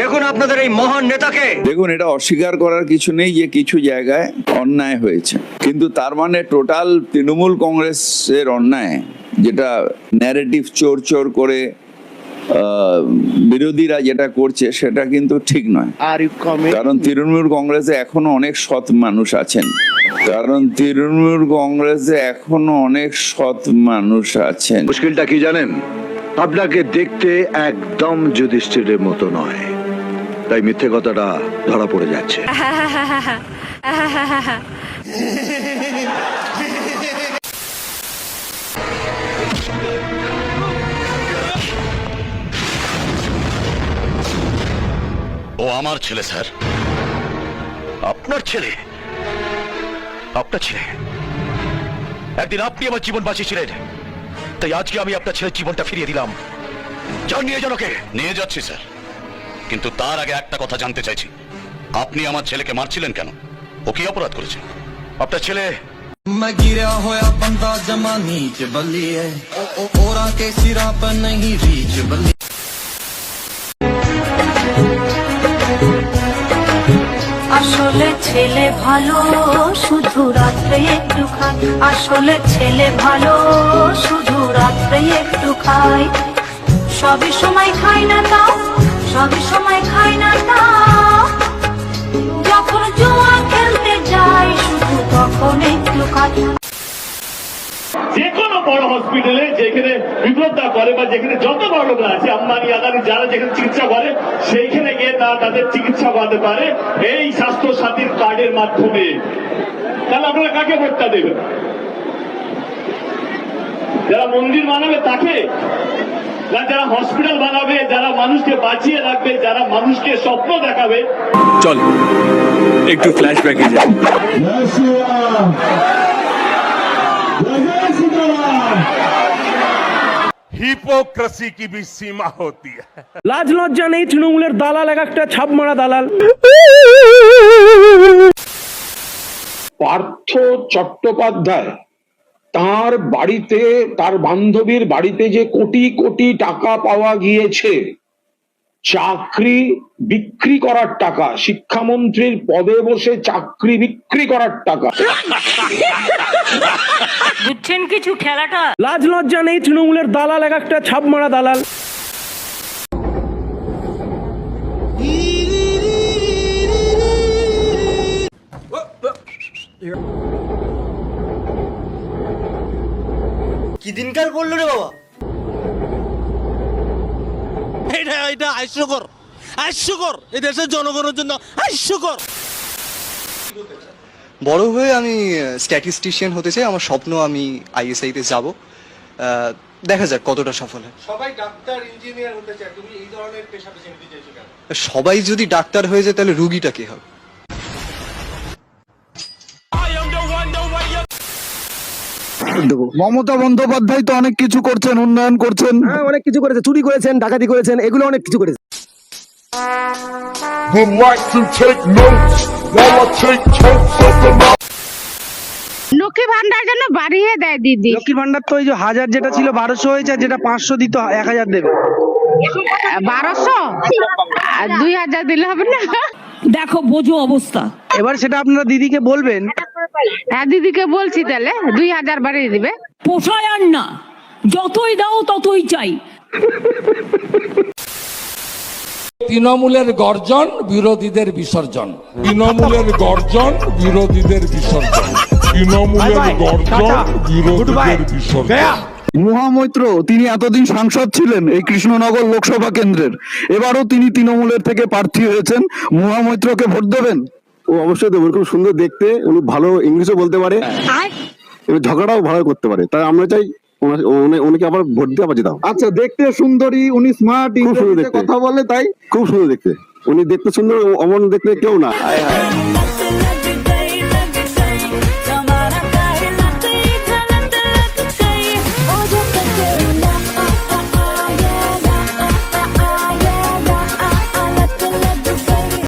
দেখুন আপনাদের এই মহান নেতাকে। দেখুন, এটা অস্বীকার করার কিছু নেই যে কিছু জায়গায় অন্যায় হয়েছে, কিন্তু তার মানে টোটাল তৃণমূল কংগ্রেসের অন্যায়, যেটা ন্যারেটিভ চোর চোর করে বিরোধীরা যেটা করছে সেটা কিন্তু ঠিক নয়। কারণ তৃণমূল কংগ্রেসে এখনো অনেক সৎ মানুষ আছেন, মুশকিলটা কি জানেন? আপনাকে দেখতে একদম যুধিষ্ঠিরের মতো নয়, তাই মিথ্যে কথাটা ধরা পড়ে যাচ্ছে। ও আমার ছেলে স্যার। আপনার ছেলে? আপনার ছেলে? একদিন আপনি আমার জীবন বাঁচিয়েছিলেন, তাই আজকে আমি আপনার ছেলের জীবনটা ফিরিয়ে দিলাম। যান, নিয়ে যান ওকে। নিয়ে যাচ্ছি স্যার, কিন্তু তার আগে একটা কথা জানতে চাইছি, আপনি আমার ছেলেকে মারছিলেন কেন? ও কি অপরাধ করেছে? আপনার ছেলে मैं गिरा होया बंदा जमा नीच बलिए ओरा के सिरा पर नहीं रीच बलिए। আসলে ছেলে ভালো শুধু রাত্রে একটু খায়, আসলে ছেলে ভালো শুধু রাত্রে একটু খায়, সবই সময় খায় না তাও, সবই সময় খায় না তাও, যখন জুয়া খেলতে যায় শুধু তখন একটু খায়। যে কোনো বড় হসপিটালে যেখানে বিপদটা করে বা যেখানে যত বড় লোকরা আছে, আম্বানি আদানি যারা যেখানে চিকিৎসা করে, সেইখানে গিয়ে তাদের চিকিৎসা করাতে পারে এই স্বাস্থ্য সাথীর কার্ডের মাধ্যমে। তাহলে আপনারা কাকে ভোটটা দেবেন? যারা মন্দির বানাবে তাকে, না যারা হসপিটাল বানাবে, যারা মানুষকে বাঁচিয়ে রাখবে, যারা মানুষকে স্বপ্ন দেখাবে? চল একটু ফ্ল্যাশব্যাকে যাই। হিপোক্রেসি কি भी सीमा होती है। লাজ লজ্জা নেই তৃণমূলের দালাল, এক একটা ছাপ মারা দালাল। পার্থ চট্টোপাধ্যায় তার বাড়িতে, তার বান্ধবীর বাড়িতে যে কোটি কোটি টাকা পাওয়া গিয়েছে, চাকরি বিক্রি করার টাকা, শিক্ষামন্ত্রীর পদে বসে চাকরি বিক্রি করার টাকা। বুঝছেন কিছু খেলাটা? লাজ লজ্জা নেই তৃণমূলের দালাল, এক একটা ছাপ মারা দালাল। কি দিনকার করলো রে বাবা? এটা হাস্যকর, হাস্যকর, এই দেশের জনগণের জন্য হাস্যকর। বড় হয়ে আমি স্ট্যাটিস্টিশিয়ান হতে চাই, আমার স্বপ্ন আমি আইএসআই তে যাব। দেখা যাক কতটা সফল হয়। সবাই ডাক্তার ইঞ্জিনিয়ার হতে চায়, তুমি এই ধরনের পেশা বেছে নিতে চাইছো কেন? সবাই যদি ডাক্তার হয়ে যায় তাহলে রুগীটা কে হবে? মমতা বন্দ্যোপাধ্যায় তো অনেক কিছু করছেন, উন্নয়ন করছেন। হ্যাঁ, অনেক কিছু করেছে, চুরি করেছেন, ডাকাতি করেছেন, এগুলো অনেক কিছু করেছে। লক্ষ্মী ভান্ডার জন্য বাড়িয়ে দেয় দিদি। লক্ষ্মীর ভান্ডার তো এই যে 1000 যেটা ছিল 1200 হয়েছে, আর যেটা 500 দিত 1000 দেবে। 1200 আর 2000 দিলে হবে না? দেখো বোঝো অবস্থা। এবার সেটা আপনারা দিদিকে বলবেন। হ্যাঁ, দিদিকে বলছি, তাহলে 2000 বাড়িয়ে দিবে। পোষায় আর না, যতই দাও ততই চাই। তৃণমূলের গর্জন, বিরোধীদের বিসর্জন। তৃণমূলের গর্জন, বিরোধীদের বিসর্জন। তৃণমূলের গর্জন, বিরোধীদের বিসর্জন। মহামৈত্র, তিনি এতদিন সাংসদ ছিলেন এই কৃষ্ণনগর লোকসভা কেন্দ্রের, এবারও তিনি তৃণমূলের থেকে প্রার্থী হয়েছেন। মহামৈত্রকে ভোট দেবেন? ও অবশ্যই দেবো, খুব সুন্দর দেখতে, উনি ভালো ইংলিশও বলতে পারে, ঝগড়াও ভালো করতে পারে, তাই আমরা চাই উনিকে আবার ভোট দিয়ে বাঁচিয়ে দাও। আচ্ছা, দেখতে সুন্দরী, উনি স্মার্ট, কথা বলে, তাই খুব সুন্দর দেখতে, উনি দেখতে সুন্দর, অমন দেখতে কেউ না।